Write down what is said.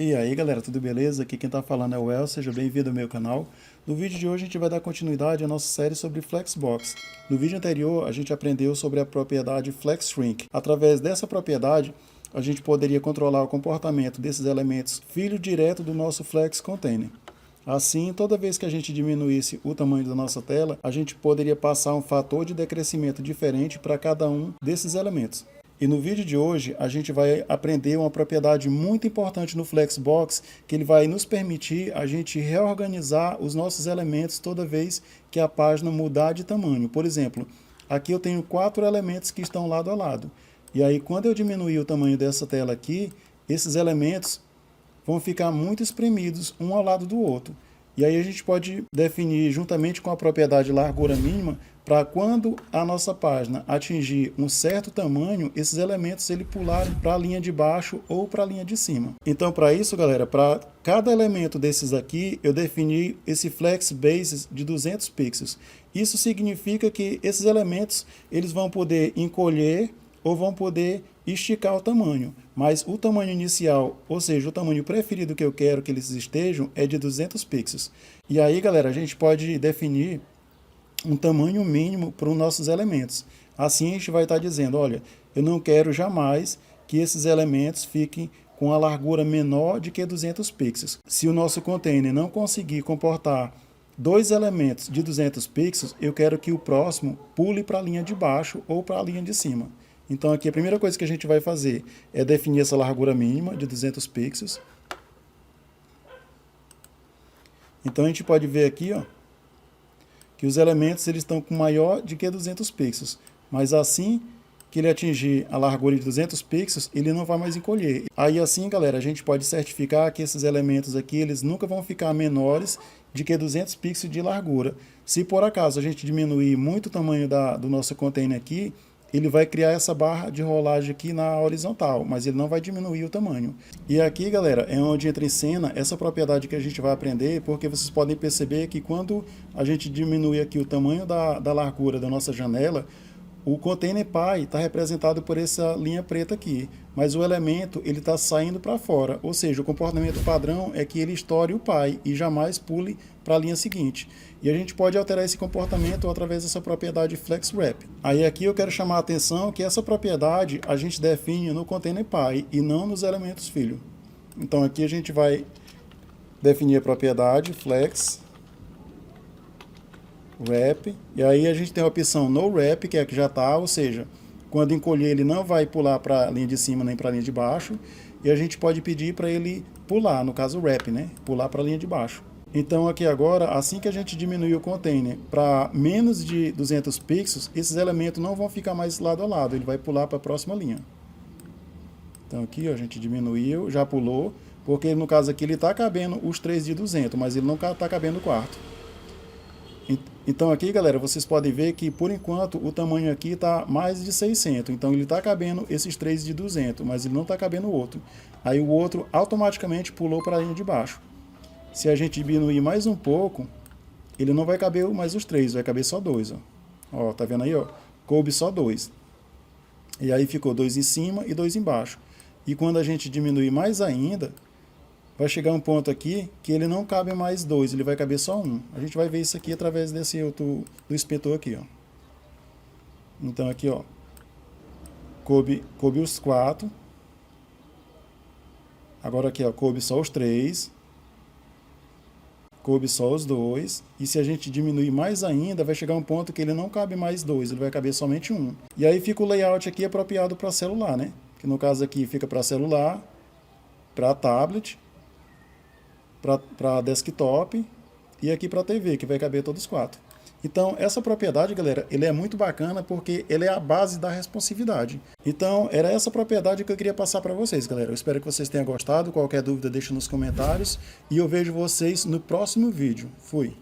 E aí galera, tudo beleza? Aqui quem tá falando é o El, seja bem-vindo ao meu canal. No vídeo de hoje a gente vai dar continuidade à nossa série sobre Flexbox. No vídeo anterior a gente aprendeu sobre a propriedade FlexShrink. Através dessa propriedade a gente poderia controlar o comportamento desses elementos filho direto do nosso Flex Container. Assim, toda vez que a gente diminuísse o tamanho da nossa tela, a gente poderia passar um fator de decrescimento diferente para cada um desses elementos. E no vídeo de hoje a gente vai aprender uma propriedade muito importante no Flexbox, que ele vai nos permitir a gente reorganizar os nossos elementos toda vez que a página mudar de tamanho. Por exemplo, aqui eu tenho 4 elementos que estão lado a lado. E aí quando eu diminuir o tamanho dessa tela aqui, esses elementos vão ficar muito espremidos um ao lado do outro. E aí a gente pode definir juntamente com a propriedade largura mínima para quando a nossa página atingir um certo tamanho, esses elementos ele pularem para a linha de baixo ou para a linha de cima. Então para isso, galera, para cada elemento desses aqui, eu defini esse flex basis de 200 pixels. Isso significa que esses elementos eles vão poder encolher ou vão poder esticar o tamanho, mas o tamanho inicial, ou seja, o tamanho preferido que eu quero que eles estejam é de 200 pixels. E aí, galera, a gente pode definir um tamanho mínimo para os nossos elementos. Assim a gente vai estar dizendo, olha, eu não quero jamais que esses elementos fiquem com a largura menor de que 200 pixels. Se o nosso container não conseguir comportar 2 elementos de 200 pixels, eu quero que o próximo pule para a linha de baixo ou para a linha de cima. Então aqui a primeira coisa que a gente vai fazer é definir essa largura mínima de 200 pixels. Então a gente pode ver aqui, ó, que os elementos eles estão com maior de que 200 pixels. Mas assim que ele atingir a largura de 200 pixels, ele não vai mais encolher. Aí assim, galera, a gente pode certificar que esses elementos aqui, eles nunca vão ficar menores de que 200 pixels de largura. Se por acaso a gente diminuir muito o tamanho do nosso container aqui, ele vai criar essa barra de rolagem aqui na horizontal, mas ele não vai diminuir o tamanho. E aqui, galera, é onde entra em cena essa propriedade que a gente vai aprender, porque vocês podem perceber que quando a gente diminui aqui o tamanho da largura da nossa janela, o container pai está representado por essa linha preta aqui, mas o elemento ele está saindo para fora, ou seja, o comportamento padrão é que ele estoure o pai e jamais pule para a linha seguinte. E a gente pode alterar esse comportamento através dessa propriedade FlexWrap. Aí aqui eu quero chamar a atenção que essa propriedade a gente define no container pai e não nos elementos filho. Então aqui a gente vai definir a propriedade FlexWrap, e aí a gente tem a opção No Wrap, que é a que já está, ou seja, quando encolher ele não vai pular para a linha de cima nem para a linha de baixo, e a gente pode pedir para ele pular, no caso Wrap, né? Pular para a linha de baixo. Então aqui agora, assim que a gente diminuir o container para menos de 200 pixels, esses elementos não vão ficar mais lado a lado, ele vai pular para a próxima linha. Então aqui ó, a gente diminuiu, já pulou, porque no caso aqui ele está cabendo os 3 de 200, mas ele não está cabendo o quarto. Então aqui, galera, vocês podem ver que por enquanto o tamanho aqui está mais de 600, então ele está cabendo esses 3 de 200, mas ele não está cabendo o outro. Aí o outro automaticamente pulou para a linha de baixo. Se a gente diminuir mais um pouco, ele não vai caber mais os 3, vai caber só 2. Ó, tá vendo aí? Ó? Coube só 2. E aí ficou 2 em cima e 2 embaixo. E quando a gente diminuir mais ainda, vai chegar um ponto aqui que ele não cabe mais 2, ele vai caber só 1. A gente vai ver isso aqui através desse outro, do inspetor aqui. Ó. Então aqui, ó, coube os 4. Agora aqui, ó, coube só os 3. Coube só os 2, e se a gente diminuir mais ainda, vai chegar um ponto que ele não cabe mais 2, ele vai caber somente 1. E aí fica o layout aqui apropriado para celular, né? Que no caso aqui fica para celular, para tablet, para desktop e aqui para TV, que vai caber todos os 4. Então, essa propriedade, galera, ele é muito bacana porque ele é a base da responsividade. Então, era essa propriedade que eu queria passar para vocês, galera. Eu espero que vocês tenham gostado. Qualquer dúvida, deixa nos comentários. E eu vejo vocês no próximo vídeo. Fui!